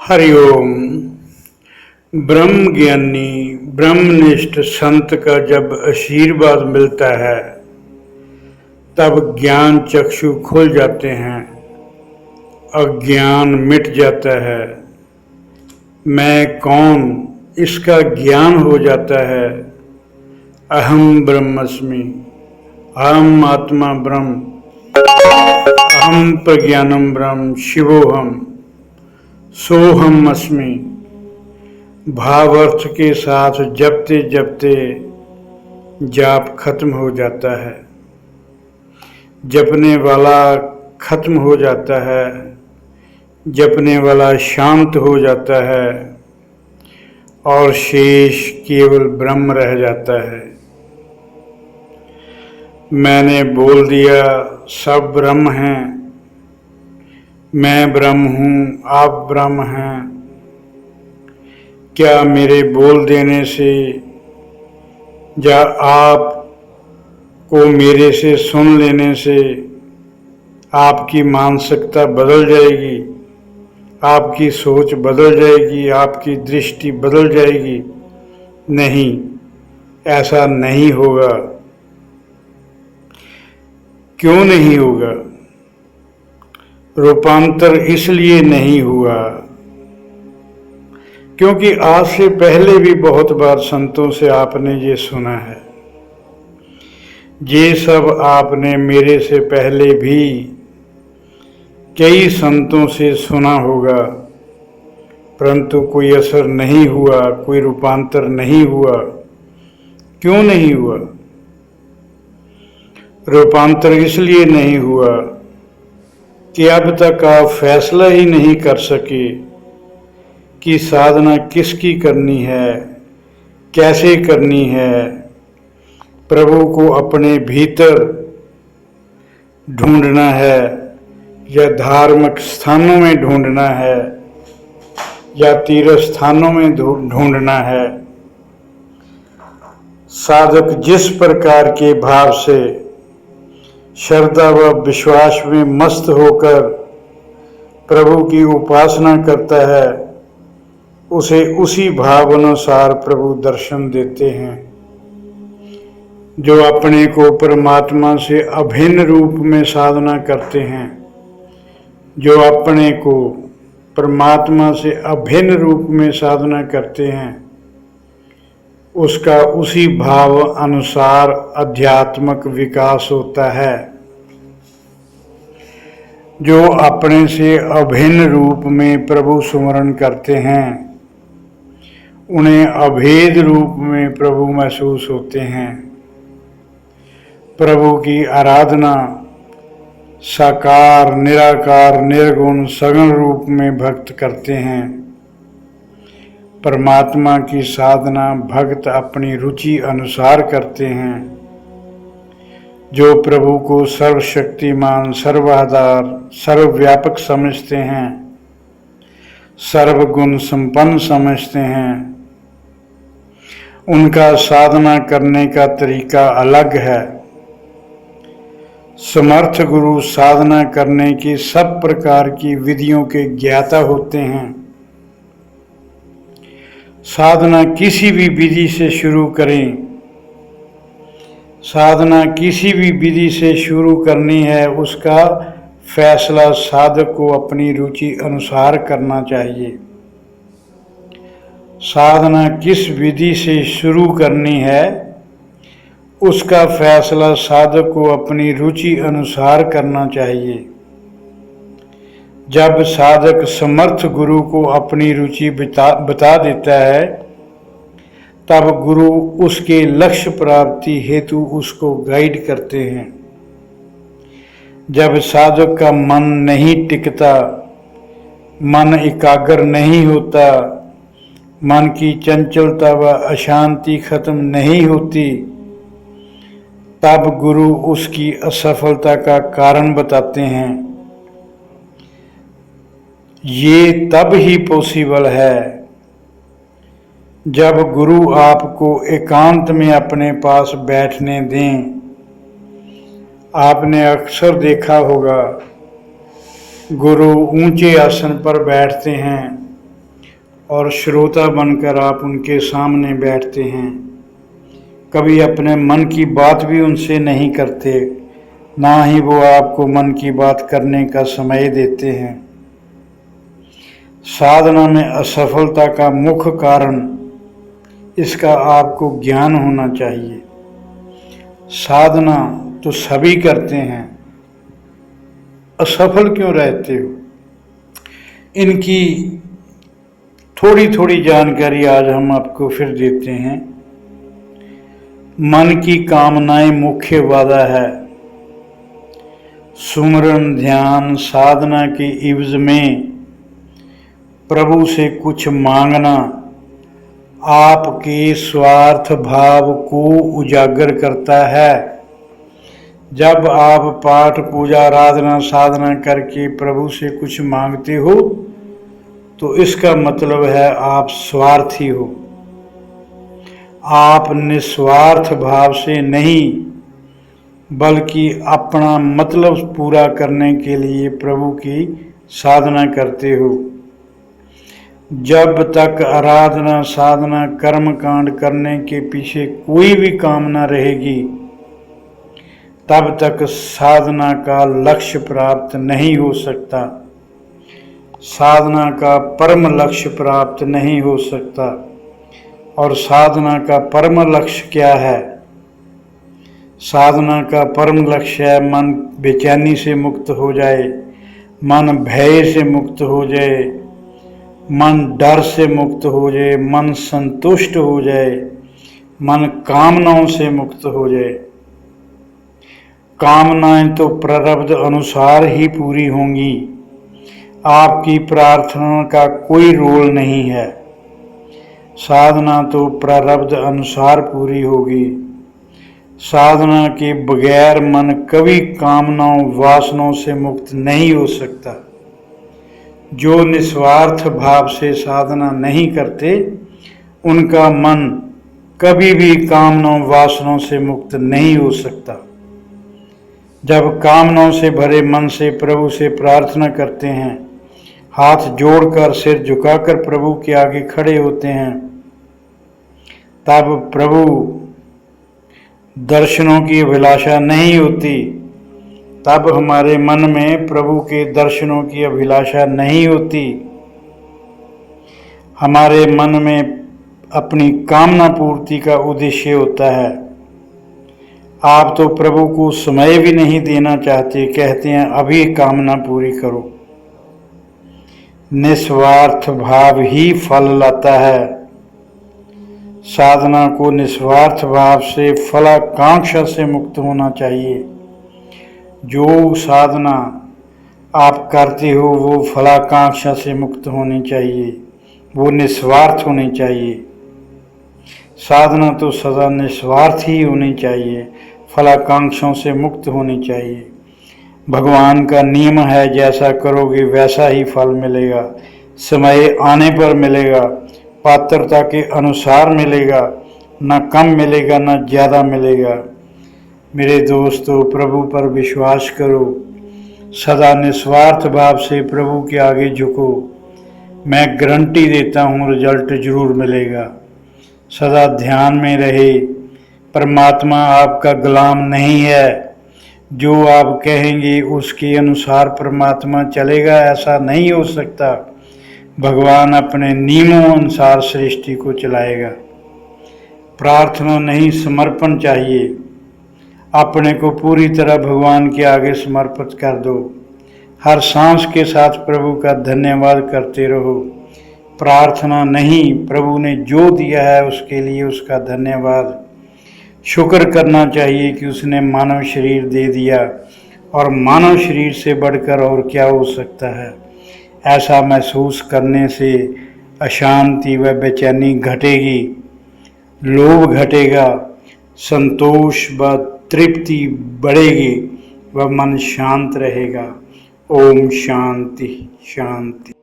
हरिओम। ब्रह्म ज्ञानी ब्रह्मनिष्ठ संत का जब आशीर्वाद मिलता है तब ज्ञान चक्षु खुल जाते हैं, अज्ञान मिट जाता है। मैं कौन इसका ज्ञान हो जाता है। अहम ब्रह्मस्मि, अहम आत्मा ब्रह्म, अहम प्रज्ञानम ब्रह्म, शिवोहम, सोहम अस्मि। भावार्थ के साथ जपते जपते जाप खत्म हो जाता है, जपने वाला खत्म हो जाता है, जपने वाला शांत हो जाता है और शेष केवल ब्रह्म रह जाता है। मैंने बोल दिया सब ब्रह्म हैं, मैं ब्रह्म हूँ, आप ब्रह्म हैं। क्या मेरे बोल देने से या आप को मेरे से सुन लेने से आपकी मानसिकता बदल जाएगी, आपकी सोच बदल जाएगी, आपकी दृष्टि बदल जाएगी? नहीं, ऐसा नहीं होगा। क्यों नहीं होगा? रूपांतर इसलिए नहीं हुआ क्योंकि आज से पहले भी बहुत बार संतों से आपने ये सुना है। ये सब आपने मेरे से पहले भी कई संतों से सुना होगा, परंतु कोई असर नहीं हुआ, कोई रूपांतर नहीं हुआ। क्यों नहीं हुआ? रूपांतर इसलिए नहीं हुआ कि अब तक आप फैसला ही नहीं कर सके कि साधना किसकी करनी है, कैसे करनी है। प्रभु को अपने भीतर ढूंढना है या धार्मिक स्थानों में ढूंढना है या तीर्थ स्थानों में ढूंढना है। साधक जिस प्रकार के भाव से श्रद्धा व विश्वास में मस्त होकर प्रभु की उपासना करता है, उसे उसी भाव अनुसार प्रभु दर्शन देते हैं। जो अपने को परमात्मा से अभिन्न रूप में साधना करते हैं, जो अपने को परमात्मा से अभिन्न रूप में साधना करते हैं, उसका उसी भाव अनुसार आध्यात्मिक विकास होता है। जो अपने से अभिन्न रूप में प्रभु सुमरण करते हैं, उन्हें अभेद रूप में प्रभु महसूस होते हैं। प्रभु की आराधना साकार, निराकार, निर्गुण, सगुण रूप में भक्त करते हैं। परमात्मा की साधना भक्त अपनी रुचि अनुसार करते हैं। जो प्रभु को सर्वशक्तिमान, सर्वाधार, सर्वव्यापक समझते हैं, सर्वगुण संपन्न समझते हैं, उनका साधना करने का तरीका अलग है। समर्थ गुरु साधना करने की सब प्रकार की विधियों के ज्ञाता होते हैं। साधना किसी भी विधि से शुरू करें, साधना किसी भी विधि से शुरू करनी है, उसका फैसला साधक को अपनी रुचि अनुसार करना चाहिए। साधना किस विधि से शुरू करनी है, उसका फैसला साधक को अपनी रुचि अनुसार करना चाहिए। जब साधक समर्थ गुरु को अपनी रुचि बता देता है, तब गुरु उसके लक्ष्य प्राप्ति हेतु उसको गाइड करते हैं। जब साधक का मन नहीं टिकता, मन एकाग्र नहीं होता, मन की चंचलता व अशांति खत्म नहीं होती, तब गुरु उसकी असफलता का कारण बताते हैं। ये तब ही पॉसिबल है जब गुरु आपको एकांत में अपने पास बैठने दें। आपने अक्सर देखा होगा, गुरु ऊंचे आसन पर बैठते हैं और श्रोता बनकर आप उनके सामने बैठते हैं। कभी अपने मन की बात भी उनसे नहीं करते, ना ही वो आपको मन की बात करने का समय देते हैं। साधना में असफलता का मुख्य कारण इसका आपको ज्ञान होना चाहिए। साधना तो सभी करते हैं, असफल क्यों रहते हो? इनकी थोड़ी थोड़ी जानकारी आज हम आपको फिर देते हैं। मन की कामनाएं मुख्य बाधा है। सुमरन ध्यान साधना के इवज में प्रभु से कुछ मांगना आपके स्वार्थ भाव को उजागर करता है। जब आप पाठ पूजा आराधना साधना करके प्रभु से कुछ मांगते हो तो इसका मतलब है आप स्वार्थी हो। आप निस्वार्थ भाव से नहीं बल्कि अपना मतलब पूरा करने के लिए प्रभु की साधना करते हो। जब तक आराधना साधना कर्म कांड करने के पीछे कोई भी कामना रहेगी तब तक साधना का लक्ष्य प्राप्त नहीं हो सकता, साधना का परम लक्ष्य प्राप्त नहीं हो सकता। और साधना का परम लक्ष्य क्या है? साधना का परम लक्ष्य है मन बेचैनी से मुक्त हो जाए, मन भय से मुक्त हो जाए, मन डर से मुक्त हो जाए, मन संतुष्ट हो जाए, मन कामनाओं से मुक्त हो जाए। कामनाएं तो प्रारब्ध अनुसार ही पूरी होंगी, आपकी प्रार्थना का कोई रोल नहीं है। साधना तो प्रारब्ध अनुसार पूरी होगी। साधना के बगैर मन कभी कामनाओं वासनाओं से मुक्त नहीं हो सकता। जो निस्वार्थ भाव से साधना नहीं करते उनका मन कभी भी कामनाओं वासनाओं से मुक्त नहीं हो सकता। जब कामनाओं से भरे मन से प्रभु से प्रार्थना करते हैं, हाथ जोड़कर सिर झुकाकर प्रभु के आगे खड़े होते हैं, तब प्रभु दर्शनों की अभिलाषा नहीं होती। तब हमारे मन में प्रभु के दर्शनों की अभिलाषा नहीं होती। हमारे मन में अपनी कामना पूर्ति का उद्देश्य होता है। आप तो प्रभु को समय भी नहीं देना चाहते, कहते हैं अभी कामना पूरी करो। निस्वार्थ भाव ही फल लाता है। साधना को निस्वार्थ भाव से फलाकांक्षा से मुक्त होना चाहिए। जो साधना आप करते हो वो फलाकांक्षा से मुक्त होनी चाहिए, वो निस्वार्थ होनी चाहिए। साधना तो सदा निस्वार्थ ही होनी चाहिए, फलाकांक्षाओं से मुक्त होनी चाहिए। भगवान का नियम है, जैसा करोगे वैसा ही फल मिलेगा, समय आने पर मिलेगा, पात्रता के अनुसार मिलेगा, ना कम मिलेगा ना ज़्यादा मिलेगा। मेरे दोस्तों, प्रभु पर विश्वास करो, सदा निस्वार्थ भाव से प्रभु के आगे झुको। मैं गारंटी देता हूँ रिजल्ट जरूर मिलेगा। सदा ध्यान में रहे, परमात्मा आपका गुलाम नहीं है। जो आप कहेंगे उसके अनुसार परमात्मा चलेगा, ऐसा नहीं हो सकता। भगवान अपने नियमों अनुसार सृष्टि को चलाएगा। प्रार्थना नहीं, समर्पण चाहिए। अपने को पूरी तरह भगवान के आगे समर्पित कर दो। हर सांस के साथ प्रभु का धन्यवाद करते रहो। प्रार्थना नहीं, प्रभु ने जो दिया है उसके लिए उसका धन्यवाद। शुक्र करना चाहिए कि उसने मानव शरीर दे दिया, और मानव शरीर से बढ़कर और क्या हो सकता है। ऐसा महसूस करने से अशांति व बेचैनी घटेगी, लोभ घटेगा, संतोष व तृप्ति बढ़ेगी, व मन शांत रहेगा। ओम शांति शांति।